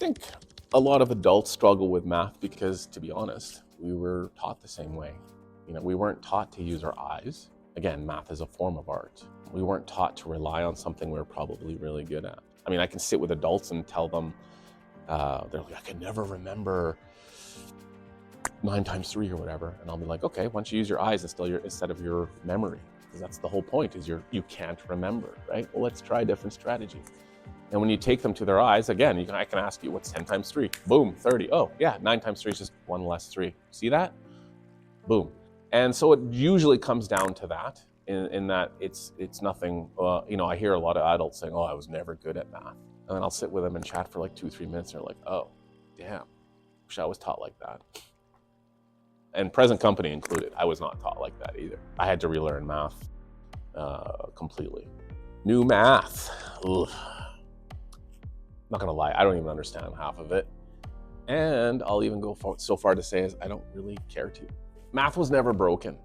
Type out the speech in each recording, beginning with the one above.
think a lot of adults struggle with math because, to be honest, we were taught the same way. We weren't taught to use our eyes. Again, math is a form of art. We weren't taught to rely on something we were probably really good at. I mean, I can sit with adults and tell them, they're like, I can never remember 9 times 3 or whatever. And I'll be like, okay, why don't you use your eyes instead of your memory? Because that's the whole point, is you can't remember, right? Well, let's try a different strategy. And when you take them to their eyes, again, I can ask you, what's 10 times 3? Boom, 30. Oh, yeah, 9 times 3 is just 1 less 3. See that? Boom. And so it usually comes down to that, in that it's nothing. I hear a lot of adults saying, oh, I was never good at math. And then I'll sit with them and chat for like 2-3 minutes, and they're like, oh, damn, wish I was taught like that. And present company included, I was not taught like that either. I had to relearn math completely. New math. Ugh. Not gonna lie, I don't even understand half of it. And I'll even go so far to say is I don't really care to. Math was never broken.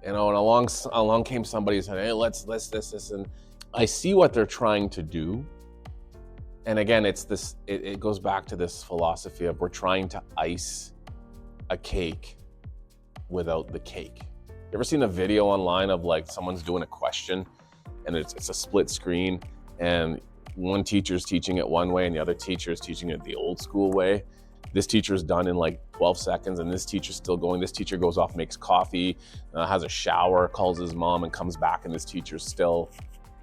And along came somebody and said, hey, let's this. And I see what they're trying to do. And again, it goes back to this philosophy of we're trying to ice a cake without the cake. You ever seen a video online of like someone's doing a question and it's a split screen and one teacher's teaching it one way and the other teacher is teaching it the old school way? This teacher's done in like 12 seconds and this teacher's still going. This teacher goes off, makes coffee, has a shower, calls his mom and comes back and this teacher's still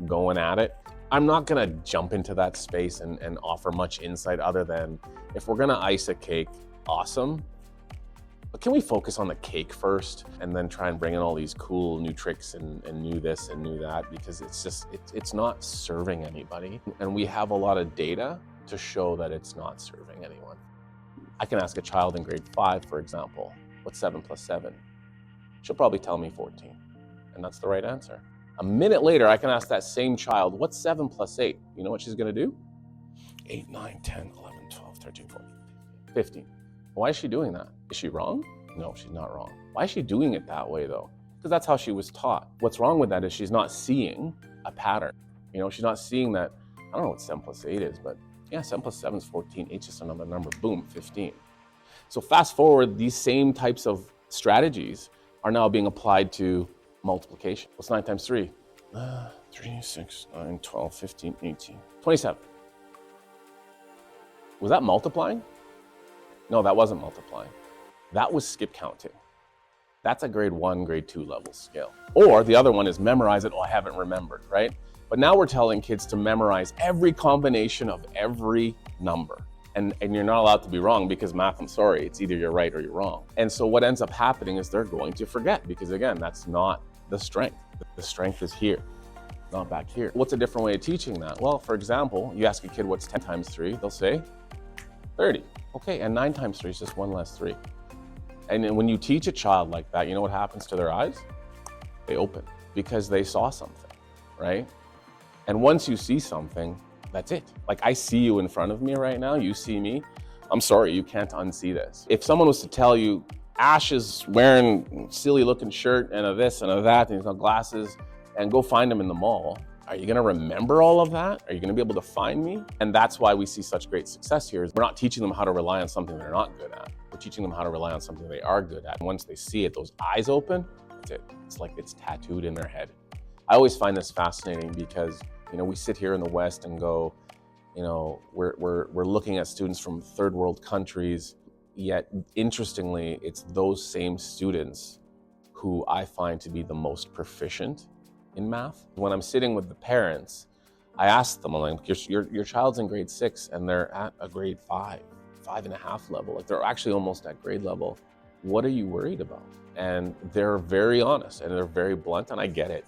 going at it. I'm not gonna jump into that space and offer much insight other than if we're gonna ice a cake, awesome. But can we focus on the cake first and then try and bring in all these cool new tricks and new this and new that? Because it's not serving anybody. And we have a lot of data to show that it's not serving anyone. I can ask a child in grade 5, for example, what's 7 plus 7? She'll probably tell me 14, and that's the right answer. A minute later, I can ask that same child, what's 7 plus 8? You know what she's gonna do? 8, 9, 10, 11, 12, 13, 14, 15. Why is she doing that? Is she wrong? No, she's not wrong. Why is she doing it that way though? Because that's how she was taught. What's wrong with that is she's not seeing a pattern. She's not seeing that, I don't know what 7 plus 8 is, but yeah, 7 plus 7 is 14, 8's just another number, boom, 15. So fast forward, these same types of strategies are now being applied to multiplication. What's 9 times 3? 3, 6, 9, 12, 15, 18, 27. Was that multiplying? No, that wasn't multiplying. That was skip counting. That's a grade 1, grade 2 level skill. Or the other one is memorize it, oh, I haven't remembered, right? But now we're telling kids to memorize every combination of every number. And you're not allowed to be wrong because math, I'm sorry, it's either you're right or you're wrong. And so what ends up happening is they're going to forget because again, that's not the strength. The strength is here, not back here. What's a different way of teaching that? Well, for example, you ask a kid what's 10 times 3, they'll say 30. Okay, and 9 times 3 is just 1 less 3. And then when you teach a child like that, you know what happens to their eyes? They open because they saw something, right? And once you see something, that's it. Like I see you in front of me right now, you see me. I'm sorry, you can't unsee this. If someone was to tell you, Ash is wearing a silly looking shirt and a this and a that, and he's got glasses, and go find him in the mall, are you gonna remember all of that? Are you gonna be able to find me? And that's why we see such great success here is we're not teaching them how to rely on something they're not good at. We're teaching them how to rely on something they are good at. And once they see it, those eyes open, that's it. It's like it's tattooed in their head. I always find this fascinating because we sit here in the West and go, we're looking at students from third world countries, yet interestingly, it's those same students who I find to be the most proficient in math. When I'm sitting with the parents, I ask them, I'm like, your child's in grade 6 and they're at a grade 5.5 level. Like they're actually almost at grade level. What are you worried about? And they're very honest and they're very blunt, and I get it.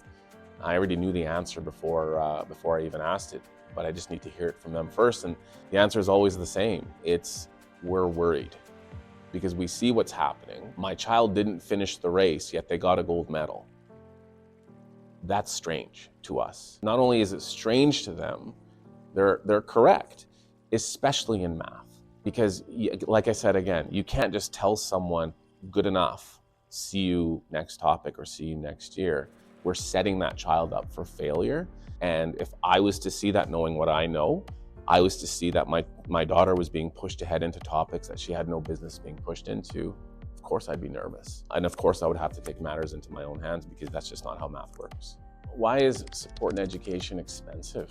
I already knew the answer before I even asked it, but I just need to hear it from them first. And the answer is always the same. It's, we're worried because we see what's happening. My child didn't finish the race, yet they got a gold medal. That's strange to us. Not only is it strange to them, they're correct, especially in math. Because like I said, again, you can't just tell someone good enough, see you next topic or see you next year. We're setting that child up for failure. And if I was to see that knowing what I know, I was to see that my daughter was being pushed ahead into topics that she had no business being pushed into, of course I'd be nervous. And of course I would have to take matters into my own hands, because that's just not how math works. Why is support and education expensive?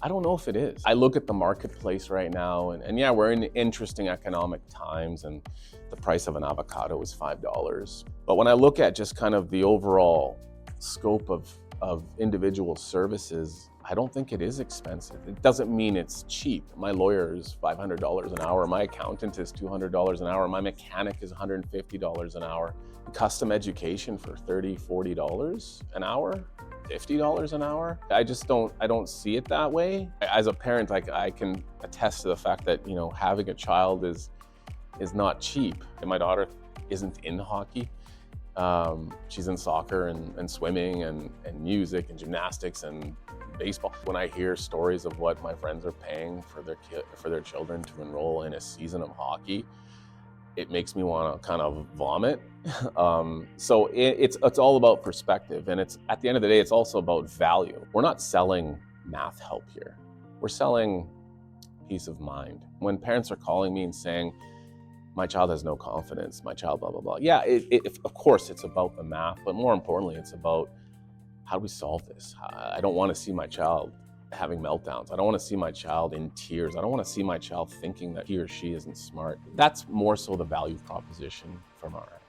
I don't know if it is. I look at the marketplace right now, and yeah, we're in interesting economic times, and the price of an avocado is $5. But when I look at just kind of the overall scope of individual services, I don't think it is expensive. It doesn't mean it's cheap. My lawyer is $500 an hour. My accountant is $200 an hour. My mechanic is $150 an hour. Custom education for $30, $40 an hour, $50 an hour. I don't see it that way. As a parent, I can attest to the fact that, you know, having a child is not cheap. And my daughter isn't in hockey. She's in soccer and swimming and music and gymnastics and baseball. When I hear stories of what my friends are paying for their children to enroll in a season of hockey, it makes me want to kind of vomit. So it's all about perspective, and it's at the end of the day, it's also about value. We're not selling math help here. We're selling peace of mind. When parents are calling me and saying, my child has no confidence, my child blah, blah, blah. Yeah, of course it's about the math, but more importantly, it's about how do we solve this? I don't want to see my child having meltdowns. I don't want to see my child in tears. I don't want to see my child thinking that he or she isn't smart. That's more so the value proposition from our